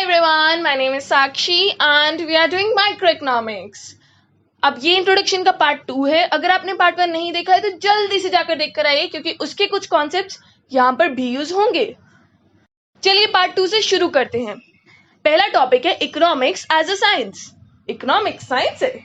Hi everyone, my name is Sakshi and we are doing microeconomics. अब ये introduction का part 2 है। अगर आपने पार्ट 1 नहीं देखा है तो जल्दी से जाकर देख कर आइए क्योंकि उसके कुछ कॉन्सेप्ट्स यहाँ पर भी यूज होंगे। चलिए पार्ट 2 से शुरू करते हैं। पहला टॉपिक है economics as a science. Economics science है?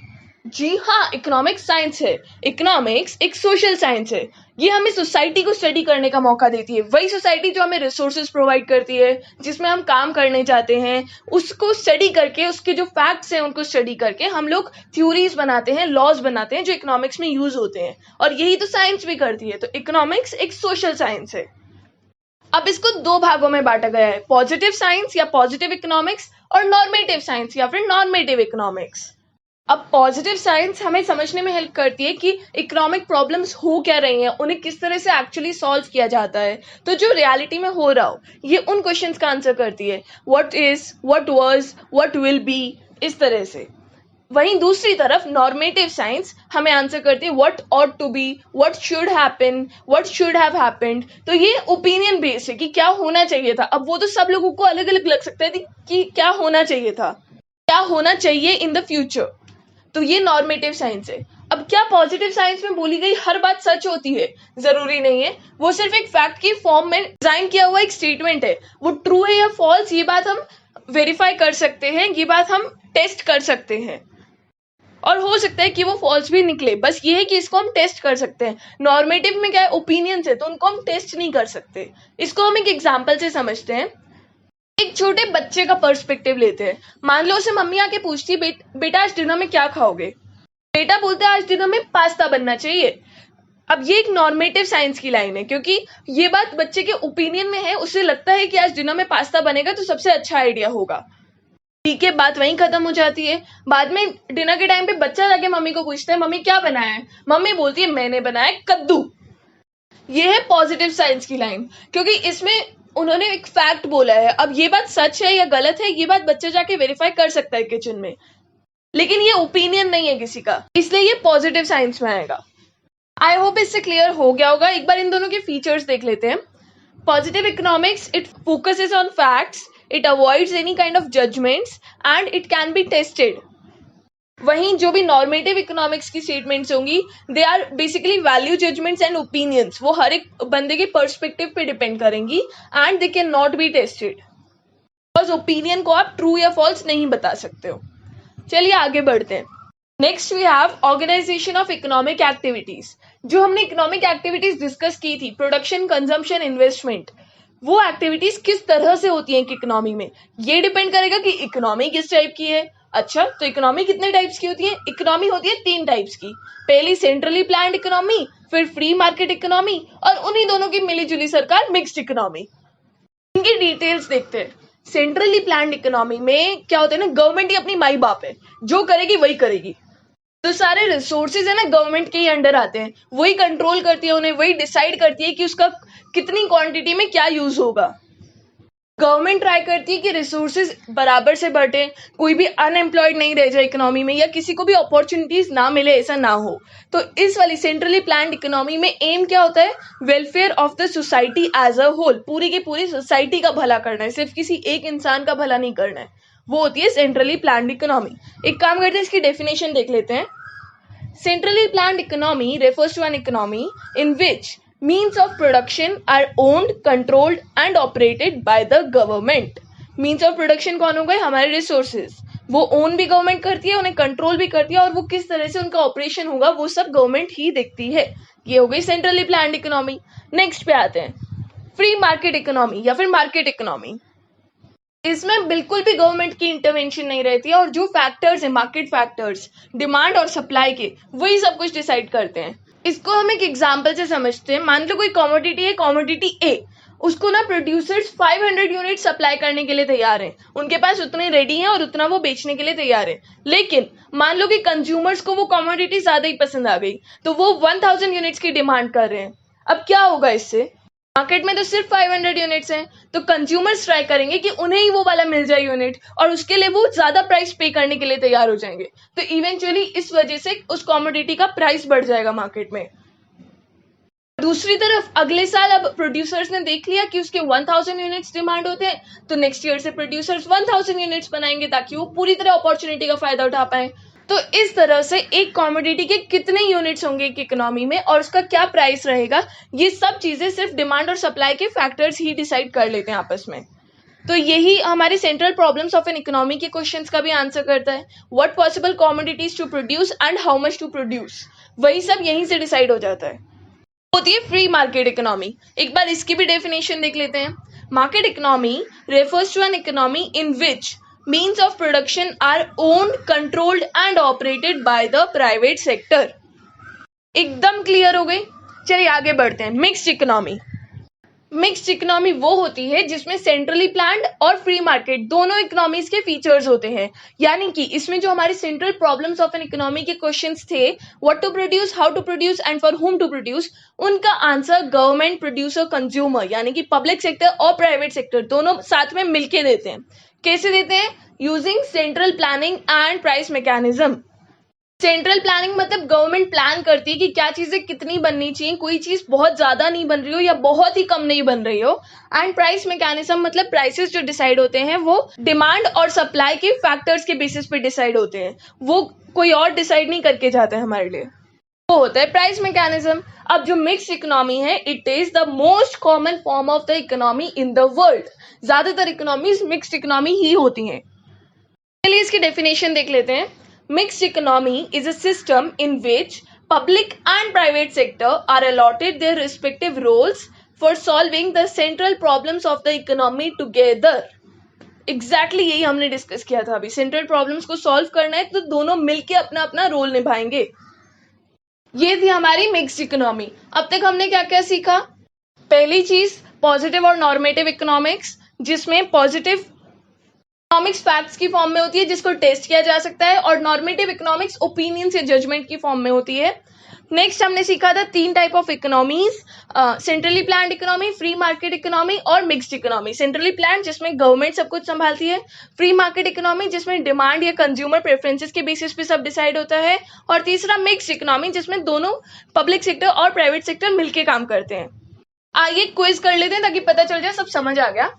जी हाँ, इकोनॉमिक्स साइंस है। इकोनॉमिक्स एक सोशल साइंस है। ये हमें सोसाइटी को स्टडी करने का मौका देती है। वही सोसाइटी जो हमें रिसोर्सेज प्रोवाइड करती है, जिसमें हम काम करने जाते हैं, उसको स्टडी करके, उसके जो फैक्ट्स हैं उनको स्टडी करके हम लोग थ्योरीज बनाते हैं, लॉज बनाते हैं जो इकोनॉमिक्स में यूज होते हैं। और यही तो साइंस भी करती है। तो इकोनॉमिक्स एक सोशल साइंस है। अब इसको दो भागों में बांटा गया है, पॉजिटिव साइंस या पॉजिटिव इकोनॉमिक्स और नॉर्मेटिव साइंस या फिर नॉर्मेटिव इकोनॉमिक्स। अब पॉजिटिव साइंस हमें समझने में हेल्प करती है कि इकोनॉमिक प्रॉब्लम्स हो क्या रही हैं, उन्हें किस तरह से एक्चुअली सॉल्व किया जाता है। तो जो रियलिटी में हो रहा हो, ये उन क्वेश्चंस का आंसर करती है। What is, what was, what will be, इस तरह से। वहीं दूसरी तरफ नॉर्मेटिव साइंस हमें आंसर करती है what ought to be, what should happen, what should have happened. तो ये ओपिनियन बेस्ड है कि क्या होना चाहिए था। अब वो तो सब लोगों को अलग अलग लग सकता है कि क्या होना चाहिए था, क्या होना चाहिए इन द फ्यूचर। तो ये नॉर्मेटिव साइंस है। अब क्या पॉजिटिव साइंस में बोली गई हर बात सच होती है? जरूरी नहीं है। वो सिर्फ एक फैक्ट की फॉर्म में डिजाइन किया हुआ एक स्टेटमेंट है। वो ट्रू है या फॉल्स, ये बात हम वेरीफाई कर सकते हैं, ये बात हम टेस्ट कर सकते हैं। और हो सकता है कि वो फॉल्स भी निकले, बस ये है कि इसको हम टेस्ट कर सकते हैं। नॉर्मेटिव में क्या है, ओपिनियंस है, तो उनको हम टेस्ट नहीं कर सकते। इसको हम एक एग्जाम्पल से समझते हैं। एक छोटे बच्चे का पर्सपेक्टिव लेते हैं। मान लो उसे मम्मी आके पूछती है, बेटा आज डिनर में क्या खाओगे? बेटा बोलता है आज डिनर में पास्ता बनना चाहिए। अब ये एक नॉर्मेटिव साइंस की लाइन है क्योंकि ये बात बच्चे के ओपिनियन में है। उसे लगता है कि आज डिनर में पास्ता बनेगा तो सबसे अच्छा आइडिया होगा। ठीक है, बात वहीं खत्म हो जाती है। बाद में डिनर के टाइम पे बच्चा जाके मम्मी को पूछता है, मम्मी क्या बनाया है? मम्मी बोलती है मैंने बनाया कद्दू। ये है पॉजिटिव साइंस की लाइन क्योंकि इसमें उन्होंने एक फैक्ट बोला है। अब ये बात सच है या गलत है, ये बात बच्चा जाके वेरीफाई कर सकता है किचन में, लेकिन ये ओपिनियन नहीं है किसी का, इसलिए ये पॉजिटिव साइंस में आएगा। आई होप इससे क्लियर हो गया होगा। एक बार इन दोनों के फीचर्स देख लेते हैं। Positive economics, it focuses on facts, it avoids any kind of judgments and it can be tested. वहीं जो भी नॉर्मेटिव इकोनॉमिक्स की स्टेटमेंट्स होंगी, they are basically value, judgments and opinions. वो हर एक बंदे के पर्सपेक्टिव पे डिपेंड करेंगी and they can not be tested, because opinion को आप ट्रू या फॉल्स नहीं बता सकते हो। चलिए आगे बढ़ते हैं। Next we have organization of economic activities. जो हमने इकोनॉमिक एक्टिविटीज डिस्कस की थी, प्रोडक्शन, कंजम्पशन, इन्वेस्टमेंट, वो एक्टिविटीज किस तरह से होती हैं इकोनॉमी में, ये डिपेंड करेगा कि इकोनॉमी किस टाइप की है। अच्छा, तो इकोनॉमी कितने टाइप्स की होती है? इकोनॉमी होती है 3 टाइप्स की। पहली सेंट्रली प्लान्ड इकोनॉमी, फिर फ्री मार्केट इकोनॉमी, और उन्हीं दोनों की मिली जुली सरकार मिक्स्ड इकोनॉमी। इनकी डिटेल्स देखते हैं। सेंट्रली प्लान्ड इकोनॉमी में क्या होता है ना, गवर्नमेंट ही अपनी माई बाप है, जो करेगी वही करेगी। तो सारे रिसोर्सेज है ना गवर्नमेंट के ही अंडर आते हैं, वही कंट्रोल करती है उन्हें, वही डिसाइड करती है कि उसका कितनी क्वांटिटी में क्या यूज होगा। गवर्नमेंट ट्राई करती है कि रिसोर्सेज बराबर से बटे, कोई भी अनएम्प्लॉयड नहीं रह जाए इकोनॉमी में, या किसी को भी अपॉर्चुनिटीज ना मिले, ऐसा ना हो। तो इस वाली सेंट्रली प्लान्ड इकोनॉमी में एम क्या होता है? Welfare of the society as a whole, पूरी की पूरी सोसाइटी का भला करना है, सिर्फ किसी एक इंसान का भला नहीं करना है। वो होती है सेंट्रली प्लान्ड इकोनॉमी। एक काम करते हैं, इसकी डेफिनेशन देख लेते हैं। Centrally planned economy refers to an economy in which means of production are owned, controlled and operated by the government. Means of production कौन हो गए? हमारे resources। वो ओन भी गवर्नमेंट करती है, उन्हें कंट्रोल भी करती है, और वो किस तरह से उनका ऑपरेशन होगा वो सब गवर्नमेंट ही देखती है। ये हो गई सेंट्रली प्लान्ड इकोनॉमी। नेक्स्ट पे आते हैं फ्री मार्केट इकोनॉमी या फिर मार्केट इकोनॉमी। इसमें बिल्कुल भी गवर्नमेंट की इंटरवेंशन नहीं रहती है, और जो फैक्टर्स है, मार्केट फैक्टर्स, डिमांड और सप्लाई के, वही सब कुछ डिसाइड करते हैं। इसको हम एक एग्जांपल से समझते हैं। मान लो कोई कमोडिटी है, कमोडिटी ए, उसको ना प्रोड्यूसर्स 500 यूनिट सप्लाई करने के लिए तैयार हैं, उनके पास उतने रेडी हैं और उतना वो बेचने के लिए तैयार है। लेकिन मान लो कि कंज्यूमर्स को वो कमोडिटी ज्यादा ही पसंद आ गई, तो वो 1000 यूनिट्स की डिमांड कर रहे हैं। अब क्या होगा इससे? मार्केट में तो सिर्फ 500 यूनिट्स हैं, तो कंज्यूमर्स ट्राई करेंगे कि उन्हें ही वो वाला मिल जाए यूनिट, और उसके लिए वो ज्यादा प्राइस पे करने के लिए तैयार हो जाएंगे। तो इवेंचुअली इस वजह से उस कमोडिटी का प्राइस बढ़ जाएगा मार्केट में। दूसरी तरफ अगले साल अब प्रोड्यूसर्स ने देख लिया कि उसके 1000 यूनिट्स डिमांड होते हैं, तो नेक्स्ट ईयर से प्रोड्यूसर्स 1000 यूनिट्स बनाएंगे ताकि वो पूरी तरह अपॉर्चुनिटी का फायदा उठा पाए। तो इस तरह से एक कमोडिटी के कितने यूनिट्स होंगे एक इकोनॉमी में और उसका क्या प्राइस रहेगा, ये सब चीजें सिर्फ डिमांड और सप्लाई के फैक्टर्स ही डिसाइड कर लेते हैं आपस में। तो यही हमारे central problems of an economy के क्वेश्चंस का भी आंसर करता है। What possible commodities to produce and how much to produce, वही सब यहीं से डिसाइड हो जाता है। होती है फ्री मार्केट इकोनॉमी। एक बार इसकी भी डेफिनेशन देख लेते हैं। Market economy refers to an economy in which means of production are owned, controlled and operated by the private sector। एकदम क्लियर हो गई। चलिए आगे बढ़ते हैं। Mixed economy. मिक्स्ड इकोनॉमी वो होती है जिसमें सेंट्रली प्लान्ड और फ्री मार्केट दोनों इकोनॉमीज के फीचर्स होते हैं। यानी कि इसमें जो हमारे central problems of an economy के क्वेश्चंस थे, what to produce, how to produce and for whom to produce, उनका आंसर गवर्नमेंट, प्रोड्यूसर, कंज्यूमर यानी कि पब्लिक सेक्टर और प्राइवेट सेक्टर दोनों साथ में मिलके देते हैं। कैसे देते हैं? Using central planning and price mechanism. Central planning मतलब गवर्नमेंट प्लान करती है कि क्या चीजें कितनी बननी चाहिए, कोई चीज बहुत ज्यादा नहीं बन रही हो या बहुत ही कम नहीं बन रही हो। एंड प्राइस मैकेनिज्म मतलब प्राइसेस जो डिसाइड होते हैं वो डिमांड और सप्लाई के फैक्टर्स के बेसिस पे डिसाइड होते हैं, वो कोई और डिसाइड नहीं करके जाता है हमारे लिए, वो होता है प्राइस मैकेनिज्म। अब जो मिक्स्ड इकोनॉमी है, it is the most common form of the economy in the world. ज्यादातर इकोनॉमीज मिक्स्ड इकोनॉमी ही होती हैं। चलिए इसकी डेफिनेशन देख लेते हैं। Mixed economy is a system in which public and private sector are allotted their respective roles for solving the central problems of the economy together. Exactly यही हमने डिस्कस किया था अभी। सेंट्रल प्रॉब्लम्स को सॉल्व करना है तो दोनों मिलकर अपना अपना रोल निभाएंगे। ये थी हमारी मिक्स्ड इकोनॉमी। अब तक हमने क्या क्या सीखा? पहली चीज पॉजिटिव और नॉर्मेटिव इकोनॉमिक्स, जिसमें पॉजिटिव इकोनॉमिक्स फैक्ट्स की फॉर्म में होती है जिसको टेस्ट किया जा सकता है, और नॉर्मेटिव इकोनॉमिक्स ओपिनियंस या जजमेंट की फॉर्म में होती है। नेक्स्ट हमने सीखा था 3 type of economies, centrally planned economy, free market economy और मिक्स्ड इकोनॉमी। सेंट्रली प्लान्ड जिसमें गवर्नमेंट सब कुछ संभालती है, फ्री मार्केट इकोनॉमी जिसमें डिमांड या कंज्यूमर प्रेफरेंसेस के बेसिस पे सब डिसाइड होता है, और तीसरा मिक्स्ड इकोनॉमी जिसमें दोनों पब्लिक सेक्टर और प्राइवेट सेक्टर मिलकर काम करते हैं। आइए क्विज कर लेते हैं ताकि पता चल जाए सब समझ आ गया।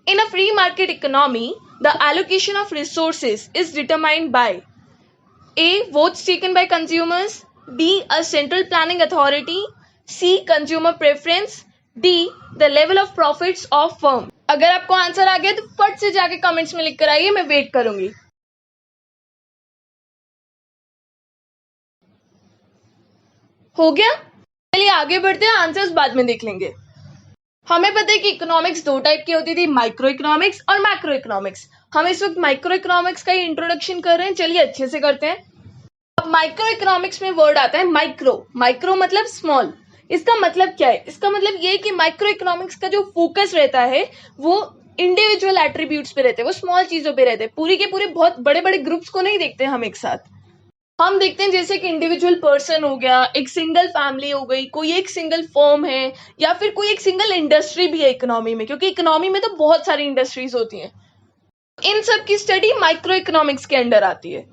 In a free market economy, the allocation of resources is determined by A. Votes taken by consumers, B. A central planning authority, C. Consumer preference, D. The level of profits of firm। अगर आपको answer आ गया तो फट से जाके comments में लिख कर आइए, मैं वेट करूंगी। हो गया? चलिए आगे बढ़ते हैं, आंसर्स बाद में देख लेंगे। हमें पता है कि इकोनॉमिक्स 2 टाइप की होती थी, माइक्रो इकोनॉमिक्स और मैक्रो इकोनॉमिक्स। हम इस वक्त माइक्रो इकोनॉमिक्स का ही इंट्रोडक्शन कर रहे हैं, चलिए अच्छे से करते हैं। अब माइक्रो इकोनॉमिक्स में वर्ड आता है माइक्रो। माइक्रो मतलब स्मॉल। इसका मतलब क्या है? इसका मतलब ये है कि माइक्रो इकोनॉमिक्स का जो फोकस रहता है वो इंडिविजुअल एट्रीब्यूट्स पे रहते हैं, वो स्मॉल चीजों पे रहते हैं। पूरी के पूरे बहुत बड़े बड़े ग्रुप्स को नहीं देखते हम एक साथ। हम देखते हैं जैसे कि इंडिविजुअल पर्सन हो गया, एक सिंगल फैमिली हो गई, कोई एक सिंगल फर्म है, या फिर कोई एक सिंगल इंडस्ट्री भी है इकोनॉमी में, क्योंकि इकोनॉमी में तो बहुत सारी इंडस्ट्रीज होती हैं। इन सब की स्टडी माइक्रो इकोनॉमिक्स के अंडर आती है।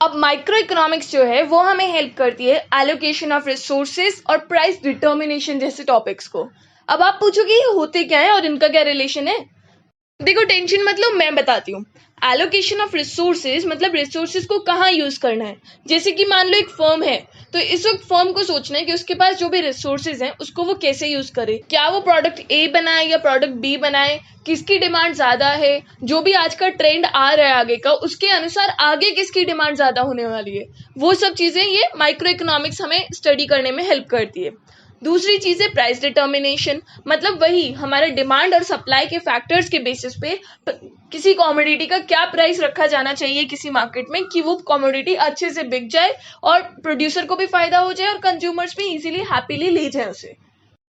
अब माइक्रो इकोनॉमिक्स जो है वो हमें हेल्प करती है एलोकेशन ऑफ रिसोर्सेज और प्राइस डिटर्मिनेशन जैसे टॉपिक्स को। अब आप पूछोगे ये होते क्या है और इनका क्या रिलेशन है? देखो टेंशन मतलब मैं बताती हूँ। एलोकेशन ऑफ रिसोर्सेज मतलब रिसोर्सेज को कहाँ यूज करना है। जैसे कि मान लो एक फर्म है, तो इस वक्त फर्म को सोचना है कि उसके पास जो भी रिसोर्सेज हैं उसको वो कैसे यूज करे। क्या वो प्रोडक्ट ए बनाए या प्रोडक्ट बी बनाए, किसकी डिमांड ज्यादा है, जो भी आज का ट्रेंड आ रहा है आगे का उसके अनुसार आगे किसकी डिमांड ज्यादा होने वाली है, वो सब चीजें ये माइक्रो इकोनॉमिक्स हमें स्टडी करने में हेल्प करती है। दूसरी चीज है प्राइस डिटर्मिनेशन, मतलब वही हमारे डिमांड और सप्लाई के फैक्टर्स के बेसिस पे किसी कमोडिटी का क्या प्राइस रखा जाना चाहिए किसी मार्केट में कि वो कमोडिटी अच्छे से बिक जाए और प्रोड्यूसर को भी फायदा हो जाए और कंज्यूमर्स भी इजीली हैप्पीली ले जाए उसे।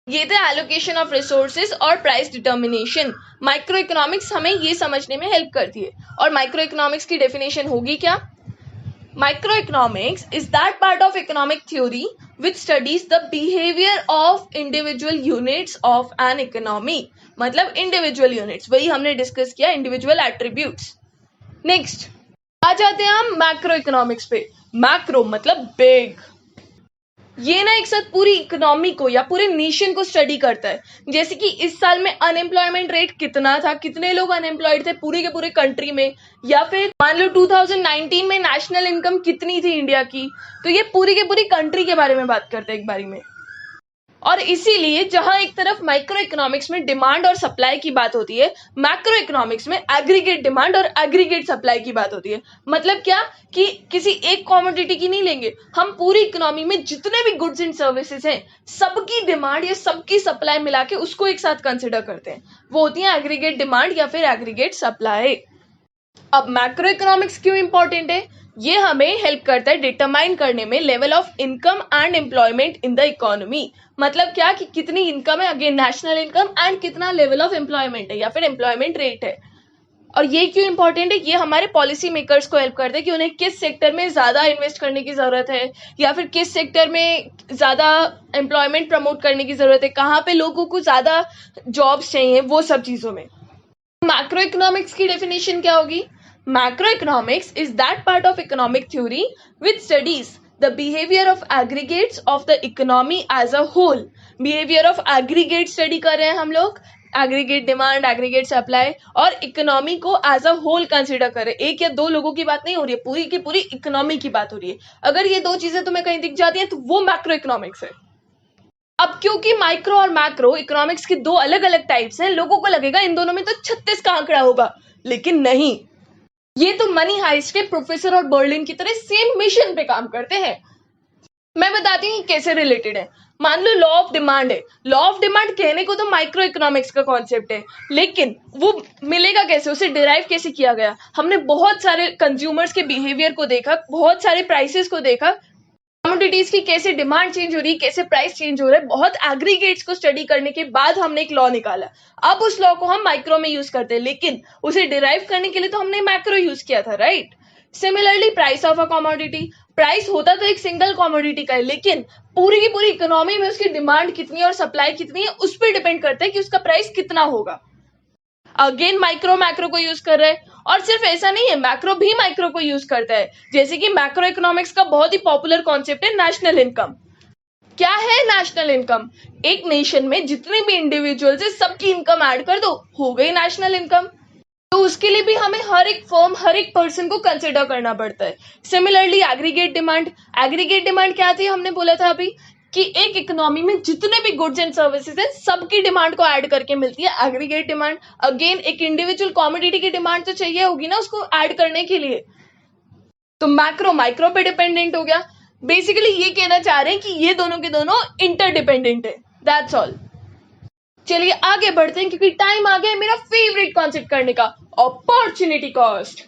ये थे एलोकेशन ऑफ रिसोर्सेज और प्राइस डिटर्मिनेशन। माइक्रो इकोनॉमिक्स हमें ये समझने में हेल्प करती है। और माइक्रो इकोनॉमिक्स की डेफिनेशन होगी क्या? Microeconomics is that part of economic theory which studies the behavior of individual units of an economy। मतलब individual units, वही हमने डिस्कस किया, individual attributes। नेक्स्ट आ जाते हैं हम मैक्रो इकोनॉमिक्स पे। मैक्रो मतलब बिग। ये ना एक साथ पूरी इकोनॉमी को या पूरे नेशन को स्टडी करता है। जैसे कि इस साल में अनएम्प्लॉयमेंट रेट कितना था, कितने लोग अनएम्प्लॉयड थे पूरे के पूरे कंट्री में, या फिर मान लो 2019 में नेशनल इनकम कितनी थी इंडिया की। तो ये पूरी के पूरी कंट्री के बारे में बात करते हैं एक बारी में। और इसीलिए जहां एक तरफ माइक्रो इकोनॉमिक्स में डिमांड और सप्लाई की बात होती है, मैक्रो इकोनॉमिक्स में एग्रीगेट डिमांड और एग्रीगेट सप्लाई की बात होती है। मतलब क्या कि किसी एक कमोडिटी की नहीं लेंगे, हम पूरी इकोनॉमी में जितने भी गुड्स एंड सर्विसेज हैं सबकी डिमांड या सबकी सप्लाई मिला के उसको एक साथ कंसिडर करते हैं। वो होती है एग्रीगेट डिमांड या फिर एग्रीगेट सप्लाई। अब मैक्रो इकोनॉमिक्स क्यों इंपॉर्टेंट है? ये हमें हेल्प करता है डिटरमाइन करने में level of income and employment in the economy. मतलब क्या कि कितनी इनकम है, अगेन नेशनल इनकम, एंड कितना लेवल ऑफ एम्प्लॉयमेंट है या फिर एम्प्लॉयमेंट रेट है। और ये क्यों इंपॉर्टेंट है? ये हमारे पॉलिसी मेकर्स को हेल्प करते हैं कि उन्हें किस सेक्टर में ज्यादा इन्वेस्ट करने की जरूरत है या फिर किस सेक्टर में ज्यादा एम्प्लॉयमेंट प्रमोट करने की जरूरत है, कहाँ पे लोगों को ज्यादा जॉब्स चाहिए, वो सब चीजों में। मैक्रो इकोनॉमिक्स की डेफिनेशन क्या होगी? Macroeconomics is that part of economic theory which studies the behavior of aggregates of the economy as a whole. Behavior of aggregate study कर रहे हैं हम लोग, एग्रीगेट डिमांड, एग्रीगेट सप्लाई, और इकोनॉमी को एज अ होल कंसिडर कर रहे हैं। एक या दो लोगों की बात नहीं हो रही है, पूरी की पूरी इकोनॉमी की बात हो रही है। अगर ये दो चीजें तुम्हें कहीं दिख जाती हैं तो वो मैक्रो इकोनॉमिक्स है। अब क्योंकि माइक्रो और मैक्रो इकोनॉमिक्स की दो अलग अलग टाइप्स हैं, लोगों को लगेगा इन दोनों में तो 36 का आंकड़ा होगा, लेकिन नहीं। ये तो मनी हाइस्ट के प्रोफेसर और बर्लिन की तरह सेम मिशन पे काम करते हैं। मैं बताती हूँ कैसे रिलेटेड है। मान लो लॉ ऑफ डिमांड है। लॉ ऑफ डिमांड कहने को तो माइक्रो इकोनॉमिक्स का कॉन्सेप्ट है, लेकिन वो मिलेगा कैसे, उसे डिराइव कैसे किया गया? हमने बहुत सारे कंज्यूमर्स के बिहेवियर को देखा, बहुत सारे प्राइसेस को देखा, कमोडिटीज की कैसे डिमांड चेंज हो रही है, कैसे प्राइस चेंज हो रहा है। बहुत एग्रीगेट्स को स्टडी करने के बाद हमने एक लॉ निकाला। अब उस लॉ को हम माइक्रो में यूज करते हैं, लेकिन उसे डिराइव करने के लिए तो हमने मैक्रो यूज किया था, right? Similarly price of a commodity, price होता तो एक सिंगल कमोडिटी का है, लेकिन पूरी की पूरी इकोनॉमी में उसकी डिमांड कितनी है और सप्लाई कितनी है उस पर डिपेंड करता है कि उसका प्राइस कितना होगा। अगेन माइक्रो मैक्रो को यूज कर रहा है, और सिर्फ ऐसा नहीं है, मैक्रो भी माइक्रो को यूज करता है। जैसे कि मैक्रो इकोनॉमिक्स का बहुत ही पॉपुलर कॉन्सेप्ट है नेशनल इनकम। क्या है नेशनल इनकम? एक नेशन में जितने भी इंडिविजुअल्स है सबकी इनकम ऐड कर दो, हो गई नेशनल इनकम। तो उसके लिए भी हमें हर एक फर्म, हर एक पर्सन को कंसिडर करना पड़ता है। Similarly aggregate demand, aggregate demand क्या थी? हमने बोला था अभी कि एक इकोनॉमी में जितने भी गुड्स एंड सर्विसेज है सबकी डिमांड को ऐड करके मिलती है एग्रीगेट डिमांड। अगेन एक इंडिविजुअल कमोडिटी की डिमांड तो चाहिए होगी ना उसको ऐड करने के लिए, तो मैक्रो माइक्रो पे डिपेंडेंट हो गया। बेसिकली ये कहना चाह रहे हैं कि ये दोनों के दोनों इंटरडिपेंडेंट है, दैट्स ऑल। चलिए आगे बढ़ते हैं क्योंकि टाइम आ गया है मेरा फेवरेट कॉन्सेप्ट करने का, अपॉर्चुनिटी कॉस्ट।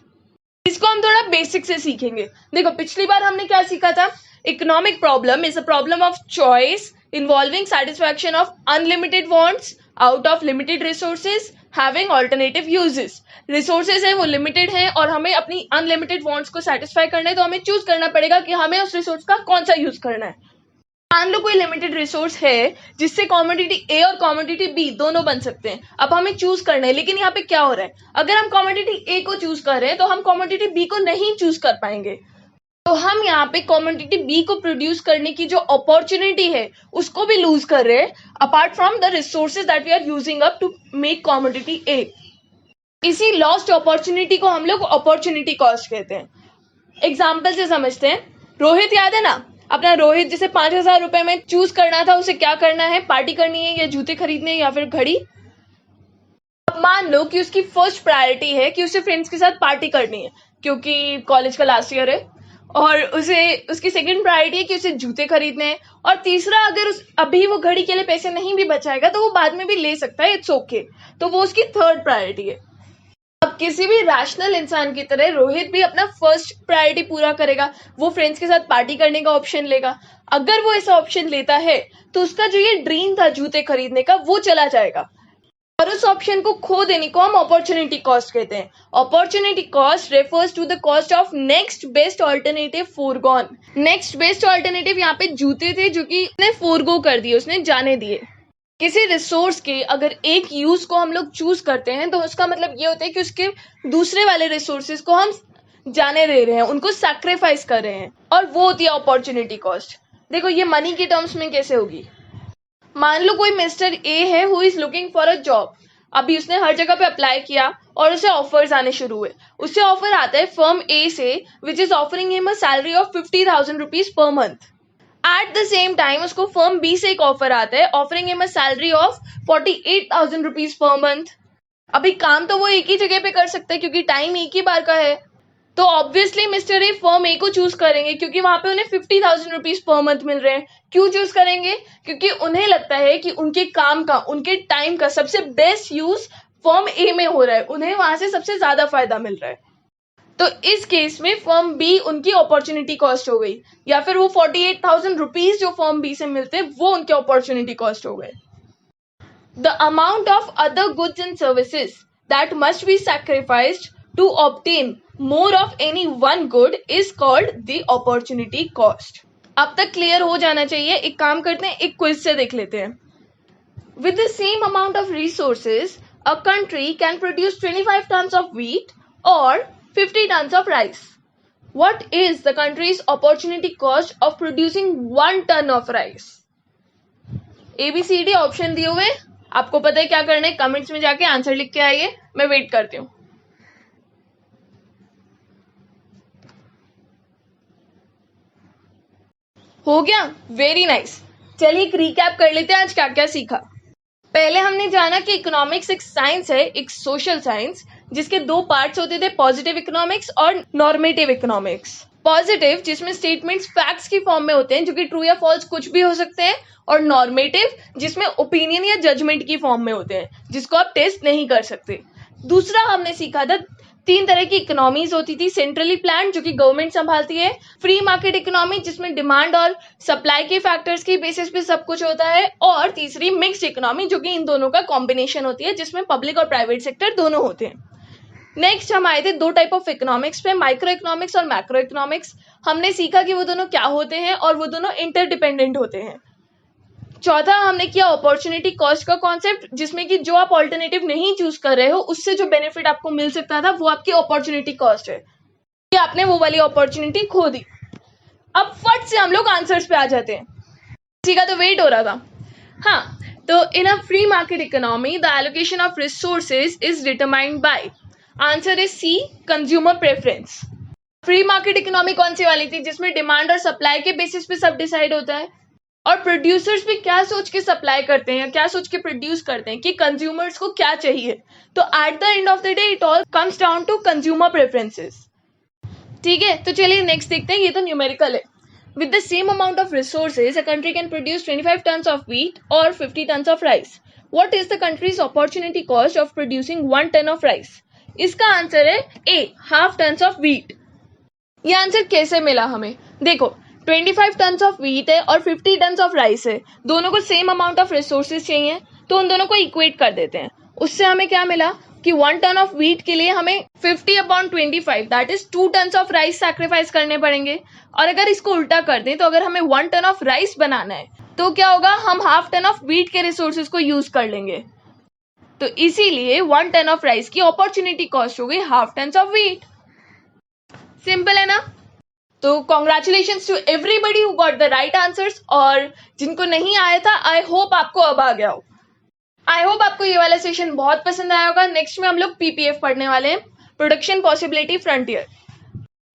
इसको हम थोड़ा बेसिक से सीखेंगे। देखो पिछली बार हमने क्या सीखा था? Economic problem is a problem of choice involving satisfaction of unlimited wants out of limited resources having alternative uses. Resources है वो limited हैं और हमें अपनी unlimited wants को satisfy करना है, तो हमें choose करना पड़ेगा कि हमें उस resource का कौन सा use करना है। मान लो कोई limited resource है जिससे commodity A और commodity B दोनों बन सकते हैं। अब हमें choose करना है, लेकिन यहाँ पे क्या हो रहा है? अगर हम commodity A को choose कर रहे हैं तो हम commodity B को नहीं choose कर पाएंगे। तो हम यहाँ पे कमोडिटी बी को प्रोड्यूस करने की जो अपॉर्चुनिटी है उसको भी लूज कर रहे हैं, apart from the resources that we are using up to make commodity ए। इसी लॉस्ट अपॉर्चुनिटी को हम लोग अपॉर्चुनिटी कॉस्ट कहते हैं। एग्जाम्पल से समझते हैं। रोहित याद है ना अपना? रोहित जिसे 5,000 रुपए में चूज करना था, उसे क्या करना है? पार्टी करनी है या जूते खरीदने या फिर घड़ी? अब मान लो कि उसकी फर्स्ट प्रायोरिटी है कि उसे फ्रेंड्स के साथ पार्टी करनी है क्योंकि कॉलेज का लास्ट ईयर है, और उसकी सेकंड प्रायोरिटी है कि उसे जूते खरीदने हैं, और तीसरा अगर अभी वो घड़ी के लिए पैसे नहीं भी बचाएगा तो वो बाद में भी ले सकता है, इट्स ओके। तो वो उसकी थर्ड प्रायोरिटी है। अब किसी भी रैशनल इंसान की तरह रोहित भी अपना फर्स्ट प्रायोरिटी पूरा करेगा, वो फ्रेंड्स के साथ पार्टी करने का ऑप्शन लेगा। अगर वो ऐसा ऑप्शन लेता है तो उसका जो ये ड्रीम था जूते खरीदने का वो चला जाएगा, और उस ऑप्शन को खो देने को हम अपॉर्चुनिटी कॉस्ट कहते हैं। Opportunity cost refers to the cost of next best alternative forgone. Next best alternative यहाँ पे जूते थे जो कि उसने फोरगो कर दिए, उसने जाने दिए। किसी रिसोर्स के अगर एक यूज को हम लोग चूज करते हैं तो उसका मतलब ये होता है कि उसके दूसरे वाले रिसोर्सेज को हम जाने दे रहे हैं, उनको सैक्रिफाइस कर रहे हैं, और वो होती है अपॉर्चुनिटी कॉस्ट। देखो ये मनी के टर्म्स में कैसे होगी। मान लो कोई मिस्टर ए है who is looking for a job. अभी उसने हर जगह पे अप्लाई किया और उसे ऑफर्स आने शुरू हुए। उससे ऑफर आता है फर्म ए से which is offering him a salary of 50,000 rupees per month. At the same time उसको फर्म बी से एक ऑफर आता है offering him a salary of 48,000 rupees per month. अभी काम तो वो एक ही जगह पे कर सकते हैं क्योंकि टाइम एक ही बार का है, तो ऑब्वियसली मिस्टर ए फर्म ए को चूज करेंगे क्योंकि वहां पे उन्हें 50,000 रुपीज पर मंथ मिल रहे हैं। क्यों चूज करेंगे? क्योंकि उन्हें लगता है कि उनके काम का, उनके टाइम का सबसे बेस्ट यूज फर्म ए में हो रहा है, उन्हें वहां से सबसे ज्यादा फायदा मिल रहा है। तो इस केस में फर्म बी उनकी अपॉर्चुनिटी कॉस्ट हो गई, या फिर वो 48,000 रुपीज जो फर्म बी से मिलते हैं वो उनके अपॉर्चुनिटी कॉस्ट हो गए। The amount of other goods and services that must be sacrificed to obtain more of any one good is called the opportunity cost। अब तक क्लियर हो जाना चाहिए। एक काम करते हैं, एक क्विज से देख लेते हैं। With the same amount of resources, a country can produce 25 tons of wheat or 50 tons of rice. What is the country's opportunity cost of producing 1 ton of rice? ABCD option दिए हुए, आपको पता है क्या करना है, कमेंट्स में जाके आंसर लिख के आइए, मैं वेट करती हूँ। हो गया, वेरी नाइस। चलिए एक रिकैप कर लेते हैं आज क्या क्या सीखा। पहले हमने जाना कि इकोनॉमिक्स एक साइंस है, एक सोशल साइंस, जिसके दो पार्ट्स होते थे, पॉजिटिव इकोनॉमिक्स और नॉर्मेटिव इकोनॉमिक्स। पॉजिटिव जिसमें स्टेटमेंट्स फैक्ट्स की फॉर्म में होते हैं जो कि ट्रू या फॉल्स कुछ भी हो सकते हैं, और नॉर्मेटिव जिसमें ओपिनियन या जजमेंट की फॉर्म में होते हैं जिसको आप टेस्ट नहीं कर सकते। दूसरा हमने सीखा था 3 तरह की इकोनॉमीज होती थी, सेंट्रली प्लान जो कि गवर्नमेंट संभालती है, फ्री मार्केट इकोनॉमी जिसमें डिमांड और सप्लाई के फैक्टर्स की बेसिस पे सब कुछ होता है, और तीसरी मिक्स्ड इकोनॉमी जो कि इन दोनों का कॉम्बिनेशन होती है जिसमें पब्लिक और प्राइवेट सेक्टर दोनों होते हैं। नेक्स्ट हम आए थे 2 टाइप ऑफ इकोनॉमिक्स पे, माइक्रो इकोनॉमिक्स और मैक्रो इकोनॉमिक्स। हमने सीखा कि वो दोनों क्या होते हैं और वो दोनों इंटरडिपेंडेंट होते हैं। चौथा हमने किया अपॉर्चुनिटी कॉस्ट का कॉन्सेप्ट, जिसमें कि जो आप ऑल्टरनेटिव नहीं चूज कर रहे हो उससे जो बेनिफिट आपको मिल सकता था वो आपकी अपॉर्चुनिटी कॉस्ट है कि आपने वो वाली अपॉर्चुनिटी खो दी। अब फट से हम लोग आंसर्स पे आ जाते हैं, इसी का तो वेट हो रहा था। हाँ, तो in a free market economy the allocation of resources is determined by, answer is C, consumer preference. Free market economy कौन सी वाली थी? जिसमें डिमांड और सप्लाई के बेसिस पे सब डिसाइड होता है, और प्रोड्यूसर्स भी क्या सोच के सप्लाई करते हैं या क्या सोच के प्रोड्यूस करते हैं कि कंज्यूमर्स को क्या चाहिए। तो at the end of the day it all comes down to consumer preferences. ठीक है, तो चलिए नेक्स्ट देखते हैं। ये तो न्यूमेरिकल है। With the same amount of resources a country can produce 25 tons of wheat और 50 tons of rice. What is the country's opportunity cost of producing 1 ton of rice? इसका आंसर है a, half tons of wheat. ये answer कैसे मिला हमें? देखो 25 tons of wheat है और 50 टन्स ऑफ राइस है, दोनों को सेम अमाउंट ऑफ रिसोर्सेज चाहिए, तो उन दोनों को इक्वेट कर देते हैं। उससे हमें क्या मिला कि 1 टन ऑफ व्हीट के लिए हमें 50/25 that is 2 turns of rice sacrifice करने पड़ेंगे। और अगर इसको उल्टा कर दें तो अगर हमें 1 टन ऑफ राइस बनाना है तो क्या होगा, हम हाफ टन ऑफ व्हीट के रिसोर्सेज को यूज कर लेंगे। तो इसीलिए 1 टन ऑफ राइस की अपॉर्चुनिटी कॉस्ट हो गई half tons of wheat. Simple है ना? तो congratulations to everybody who got the right answers, और जिनको नहीं आया था आई होप आपको अब आ गया हो। आई होप आपको ये वाला सेशन बहुत पसंद आया होगा। नेक्स्ट में हम लोग पीपीएफ पढ़ने वाले हैं, प्रोडक्शन पॉसिबिलिटी फ्रंटियर।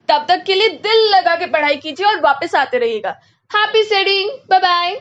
तब तक के लिए दिल लगा के पढ़ाई कीजिए और वापस आते रहिएगा। Happy studying, bye bye.